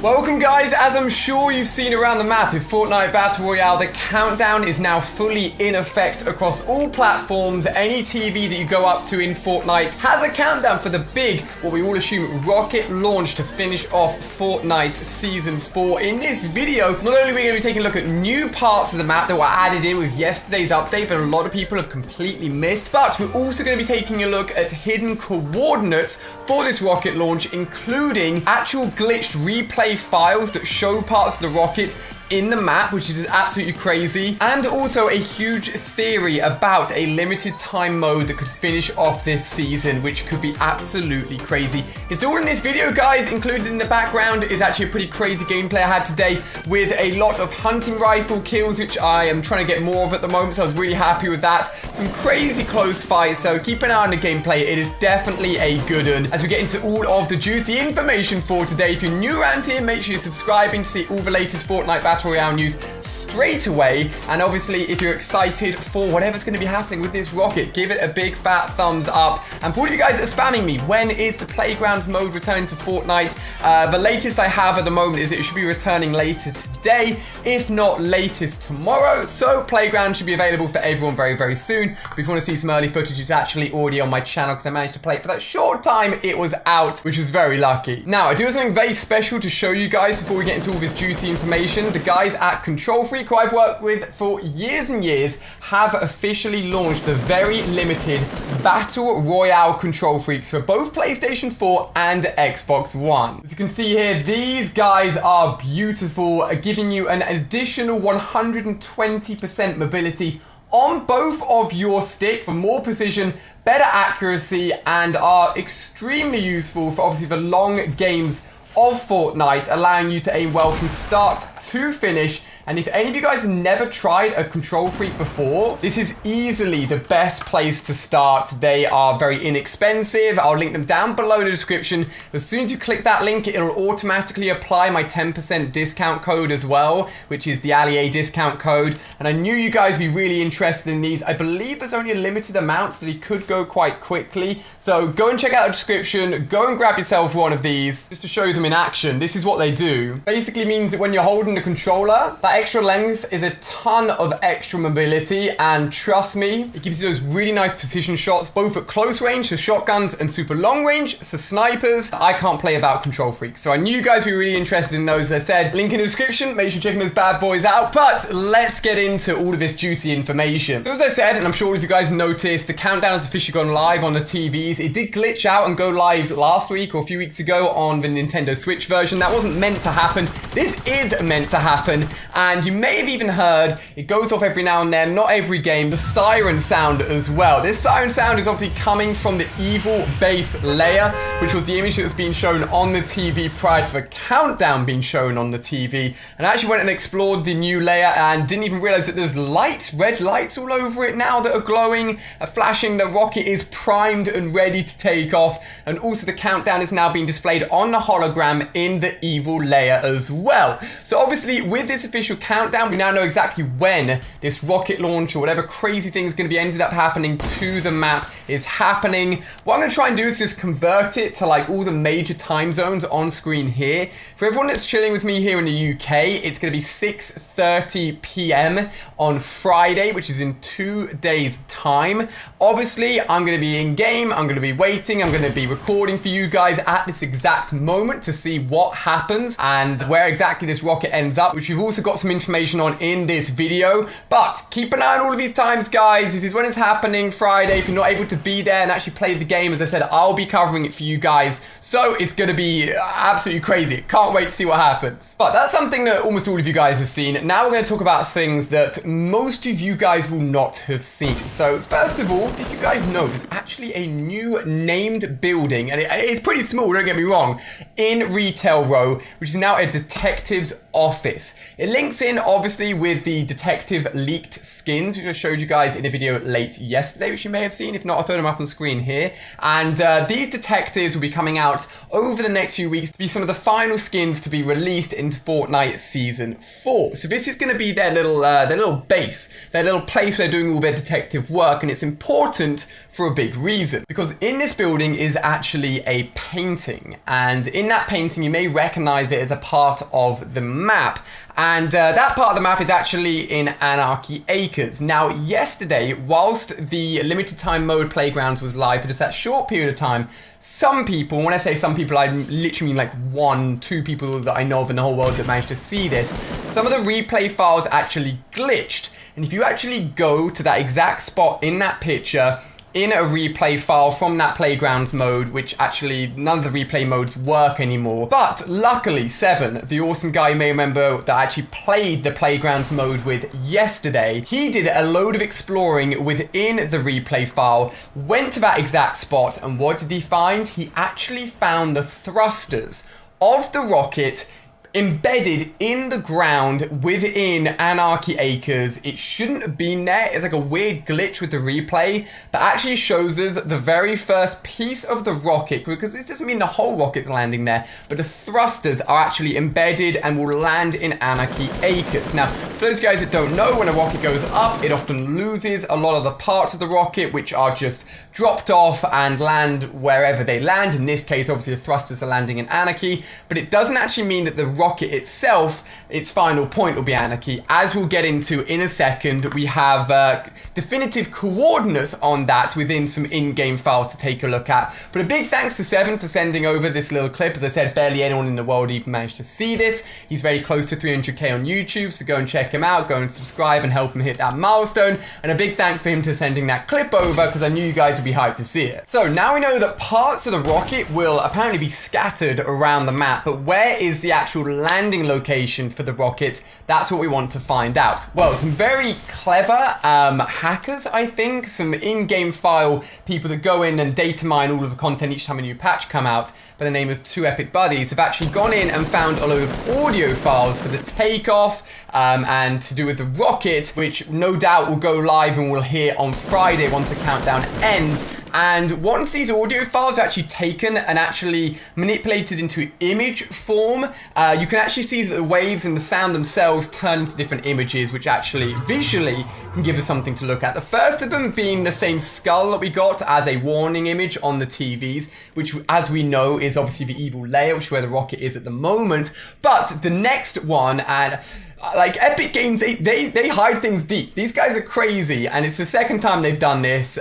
Welcome guys, as I'm sure you've seen around the map in Fortnite Battle Royale, the countdown is now fully in effect across all platforms. Any TV that you go up to in Fortnite has a countdown for the big, what we all assume, rocket launch to finish off Fortnite Season 4. In this video, not only are we going to be taking a look at new parts of the map that were added in with yesterday's update that a lot of people have completely missed, but we're also going to be taking a look at hidden coordinates for this rocket launch, including actual glitched replay files that show parts of the rocket in the map, which is absolutely crazy, and also a huge theory about a limited time mode that could finish off this season, which could be absolutely crazy. It's all in this video, guys. Included in the background is actually a pretty crazy gameplay I had today with a lot of hunting rifle kills, which I am trying to get more of at the moment, so I was really happy with that. Some crazy close fights, so keep an eye on the gameplay. It is definitely a good one. As we get into all of the juicy information for today, if you're new around here, make sure you're subscribing to see all the latest Fortnite Battle Royale news straight away. And obviously, if you're excited for whatever's going to be happening with this rocket, give it a big fat thumbs up. And for all of you guys that are spamming me, when is the Playgrounds mode returning to Fortnite? The latest I have at the moment is it should be returning later today, if not latest tomorrow. So Playground should be available for everyone very, very soon. But if you want to see some early footage, it's actually already on my channel because I managed to play it for that short time it was out, which was very lucky. Now, I do have something very special to show you guys before we get into all this juicy information. The guys at Control Freak, who I've worked with for years and years, have officially launched the very limited Battle Royale Control Freaks for both PlayStation 4 and Xbox One. As you can see here, these guys are beautiful, giving you an additional 120% mobility on both of your sticks for more precision, better accuracy, and are extremely useful for obviously the long games of Fortnite, allowing you to aim well from start to finish. And if any of you guys have never tried a Control Freak before, this is easily the best place to start. They are very inexpensive. I'll link them down below in the description. As soon as you click that link, it'll automatically apply my 10% discount code as well, which is the Allier discount code. And I knew you guys would be really interested in these. I believe there's only a limited amount, so they could go quite quickly. So go and check out the description. Go and grab yourself one of these just to show you them in action. This is what they do. Basically means that when you're holding the controller, that extra length is a ton of extra mobility, and trust me, it gives you those really nice precision shots, both at close range, so shotguns, and super long range, so snipers. I can't play without Control Freaks, so I knew you guys would be really interested in those. As I said, link in the description, make sure you're checking those bad boys out. But let's get into all of this juicy information. So as I said, and I'm sure all of you guys noticed, the countdown has officially gone live on the TVs. It did glitch out and go live last week or a few weeks ago on the Nintendo Switch version. That wasn't meant to happen. This is meant to happen, and you may have even heard it goes off every now and then, not every game, the siren sound as well. This siren sound is obviously coming from the evil base layer, which was the image that was being shown on the TV prior to the countdown being shown on the TV. And I actually went and explored the new layer and didn't even realize that there's lights, red lights all over it now that are glowing, flashing. The rocket is primed and ready to take off, and also the countdown is now being displayed on the hologram in the evil layer as well. So obviously with this official countdown, we now know exactly when this rocket launch or whatever crazy thing is going to be ended up happening to the map is happening. What I'm going to try and do is just convert it to like all the major time zones on screen here. For everyone that's chilling with me here in the UK, it's going to be 6:30 p.m. on Friday, which is in 2 days time. Obviously, I'm going to be in game, I'm going to be waiting, I'm going to be recording for you guys at this exact moment to see what happens and where exactly this rocket ends up, which we've also got some information on in this video. But keep an eye on all of these times, guys. This is when it's happening, Friday. If you're not able to be there and actually play the game, as I said, I'll be covering it for you guys. So it's going to be absolutely crazy. Can't wait to see what happens. But that's something that almost all of you guys have seen. Now we're going to talk about things that most of you guys will not have seen. So first of all, did you guys know there's actually a new named building, and it's pretty small, don't get me wrong, in Retail Row, which is now a detective's office. It links in obviously with the detective leaked skins, which I showed you guys in a video late yesterday, which you may have seen. If not, I'll throw them up on screen here. And these detectives will be coming out over the next few weeks to be some of the final skins to be released in Fortnite Season 4. So this is going to be their little base, their little place where they're doing all their detective work, and it's important for a big reason. Because in this building is actually a painting, and in that painting you may recognize it as a part of the map, and that part of the map is actually in Anarchy Acres. Now yesterday, whilst the limited time mode Playgrounds was live for just that short period of time, some people, when I say some people, I literally mean like 1-2 people that I know of in the whole world that managed to see this, some of the replay files actually glitched. And if you actually go to that exact spot in that picture, in a replay file from that Playgrounds mode, which actually none of the replay modes work anymore. But luckily, Seven, the awesome guy you may remember that I actually played the Playgrounds mode with yesterday, he did a load of exploring within the replay file, went to that exact spot, and what did he find? He actually found the thrusters of the rocket embedded in the ground within Anarchy Acres. It shouldn't have been there. It's like a weird glitch with the replay that actually shows us the very first piece of the rocket, because this doesn't mean the whole rocket's landing there, but the thrusters are actually embedded and will land in Anarchy Acres. Now, for those guys that don't know, when a rocket goes up, it often loses a lot of the parts of the rocket, which are just dropped off and land wherever they land. In this case, obviously the thrusters are landing in Anarchy, but it doesn't actually mean that the rocket itself, its final point will be Anarchy. As we'll get into in a second, we have definitive coordinates on that within some in-game files to take a look at. But a big thanks to Seven for sending over this little clip. As I said, barely anyone in the world even managed to see this. He's very close to 300k on YouTube, so go and check him out, go and subscribe and help him hit that milestone. And a big thanks for him to sending that clip over, because I knew you guys would be hyped to see it. So now we know that parts of the rocket will apparently be scattered around the map, but where is the actual landing location for the rocket? That's what we want to find out. Well, some very clever hackers, I think, some in-game file people that go in and data mine all of the content each time a new patch come out by the name of 2 Epic Buddies, have actually gone in and found a load of audio files for the takeoff and to do with the rocket, which no doubt will go live and we'll hear on Friday once the countdown ends. And once these audio files are actually taken and actually manipulated into image form, you can actually see that the waves and the sound themselves turn into different images, which actually visually can give us something to look at. The first of them being the same skull that we got as a warning image on the TVs, which, as we know, is obviously the evil layer, which is where the rocket is at the moment. But the next one, and like Epic Games, they hide things deep. These guys are crazy, and it's the second time they've done this.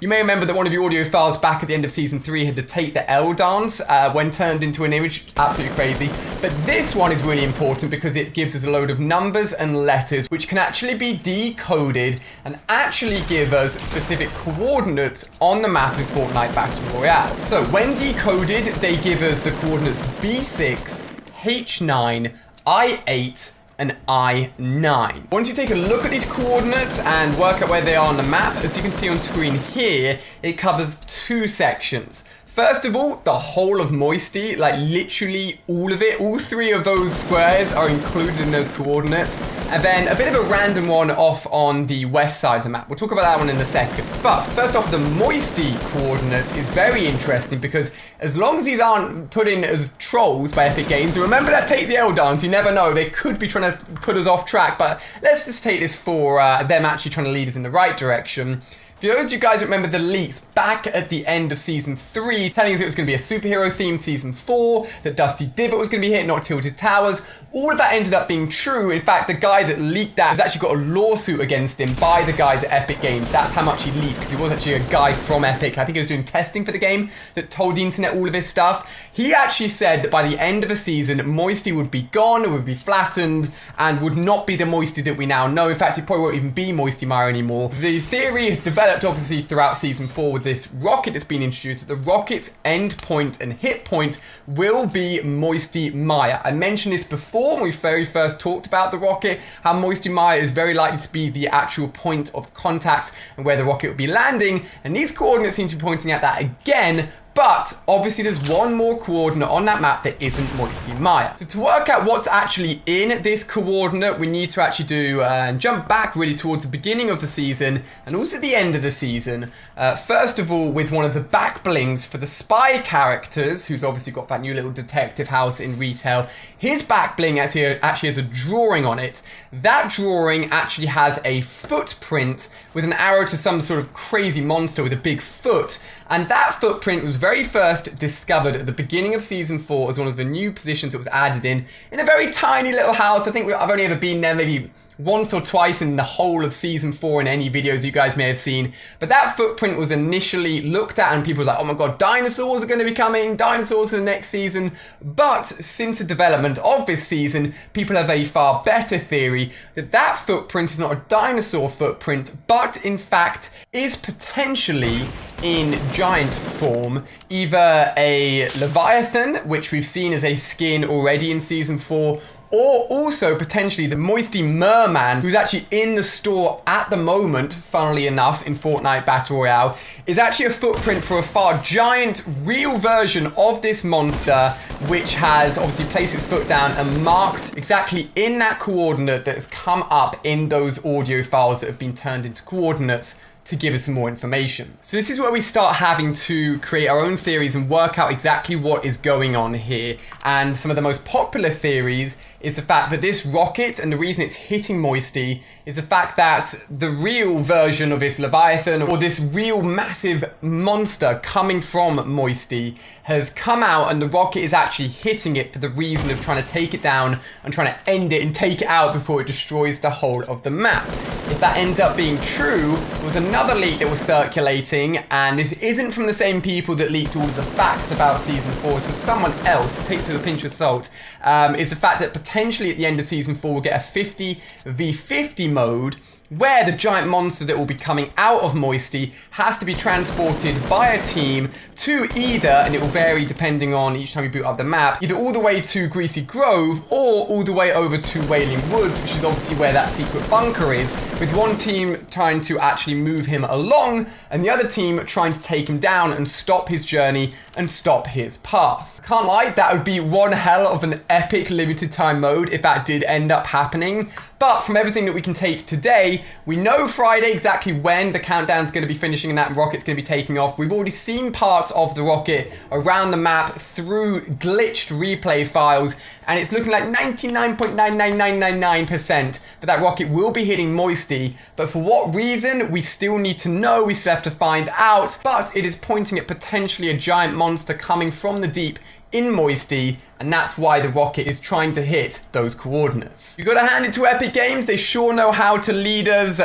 You may remember that one of the audio files back at the end of Season 3 had to take the L dance when turned into an image. Absolutely crazy. But this one is really important because it gives us a load of numbers and letters which can actually be decoded and actually give us specific coordinates on the map in Fortnite Battle Royale. So when decoded, they give us the coordinates B6, H9, I8, and I9. Once you take a look at these coordinates and work out where they are on the map, as you can see on screen here, it covers 2 sections. First of all, the whole of Moisty, like literally all of it, all 3 of those squares are included in those coordinates. And then a bit of a random one off on the west side of the map. We'll talk about that one in a second. But first off, the Moisty coordinate is very interesting because as long as these aren't put in as trolls by Epic Games, and remember that take the L dance, you never know, they could be trying to put us off track, but let's just take this for them actually trying to lead us in the right direction. For those of you guys who remember the leaks back at the end of Season 3, telling us it was going to be a superhero themed Season 4, that Dusty Divot was going to be hit, not Tilted Towers, all of that ended up being true. In fact, the guy that leaked that has actually got a lawsuit against him by the guys at Epic Games. That's how much he leaked, because he was actually a guy from Epic, I think he was doing testing for the game, that told the internet all of his stuff. He actually said that by the end of the season, Moisty would be gone, it would be flattened, and would not be the Moisty that we now know. In fact, it probably won't even be Moisty Mire anymore. The theory is developed obviously throughout Season 4 with this rocket that's been introduced, that the rocket's end point and hit point will be Moisty Mire. I mentioned this before when we very first talked about the rocket, how Moisty Mire is very likely to be the actual point of contact and where the rocket will be landing, and these coordinates seem to be pointing at that again, But obviously there's one more coordinate on that map that isn't Moisty Mire. So to work out what's actually in this coordinate, we need to actually do and jump back really towards the beginning of the season and also the end of the season. First of all, with one of the back blings for the spy characters, who's obviously got that new little detective house in retail. His back bling actually has a drawing on it. That drawing actually has a footprint with an arrow to some sort of crazy monster with a big foot. And that footprint was very first discovered at the beginning of Season 4 as one of the new positions that was added in a very tiny little house. I think I've only ever been there maybe once or twice in the whole of Season 4 in any videos you guys may have seen. But that footprint was initially looked at and people were like, oh my god, dinosaurs are going to be coming, dinosaurs in the next season. But since the development of this season, people have a far better theory that that footprint is not a dinosaur footprint, but in fact is potentially in giant form, either a Leviathan, which we've seen as a skin already in Season 4, or also potentially the Moisty Merman, who's actually in the store at the moment, funnily enough, in Fortnite Battle Royale, is actually a footprint for a far giant, real version of this monster, which has obviously placed its foot down and marked exactly in that coordinate that has come up in those audio files that have been turned into coordinates to give us some more information. So this is where we start having to create our own theories and work out exactly what is going on here. And some of the most popular theories is the fact that this rocket, and the reason it's hitting Moisty, is the fact that the real version of this Leviathan, or this real massive monster coming from Moisty, has come out and the rocket is actually hitting it for the reason of trying to take it down and trying to end it and take it out before it destroys the whole of the map. If that ends up being true, there was another leak that was circulating, and this isn't from the same people that leaked all of the facts about Season 4, so someone else, take it with a pinch of salt, is the fact that potentially at the end of Season 4 we'll get a 50v50 mode where the giant monster that will be coming out of Moisty has to be transported by a team to either, and it will vary depending on each time you boot up the map, either all the way to Greasy Grove or all the way over to Wailing Woods, which is obviously where that secret bunker is, with one team trying to actually move him along and the other team trying to take him down and stop his journey and stop his path. Can't lie, that would be one hell of an epic limited time mode if that did end up happening. But from everything that we can take today, we know Friday exactly when the countdown's going to be finishing and that rocket's going to be taking off. We've already seen parts of the rocket around the map through glitched replay files, and it's looking like 99.99999% that that rocket will be hitting Moisty. But for what reason, we still need to know, we still have to find out. But it is pointing at potentially a giant monster coming from the deep in Moisty, and that's why the rocket is trying to hit those coordinates. You've got to hand it to Epic Games. They sure know how to lead us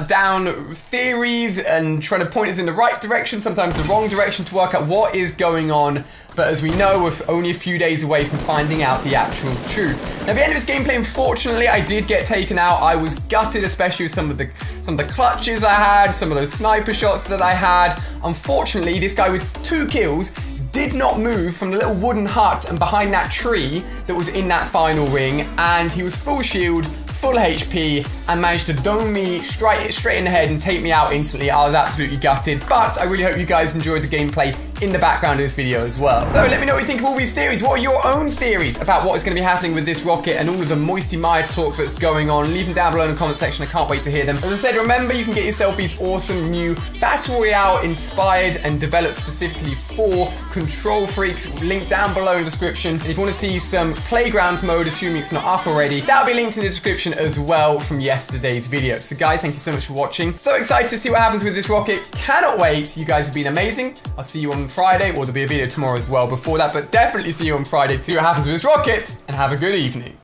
down theories and trying to point us in the right direction, sometimes the wrong direction, to work out what is going on. But as we know, we're only a few days away from finding out the actual truth. Now, at the end of this gameplay, unfortunately, I did get taken out. I was gutted, especially with some of the clutches I had, some of those sniper shots that I had. Unfortunately, this guy with 2 kills did not move from the little wooden hut and behind that tree that was in that final ring, and he was full shield, full HP, and managed to dome me straight in the head and take me out instantly. I was absolutely gutted, but I really hope you guys enjoyed the gameplay in the background of this video as well. So let me know what you think of all these theories. What are your own theories about what is going to be happening with this rocket and all of the Moisty Mire talk that's going on? Leave them down below in the comment section. I can't wait to hear them. As I said, remember, you can get yourself these awesome new Battle Royale inspired and developed specifically for Control Freaks. Link down below in the description. And if you want to see some Playground mode, assuming it's not up already, that'll be linked in the description as well from yesterday's video. So guys, thank you so much for watching. So excited to see what happens with this rocket. Cannot wait. You guys have been amazing. I'll see you on Friday, or there'll be a video tomorrow as well before that, but definitely see you on Friday to see what happens with this rocket, and have a good evening.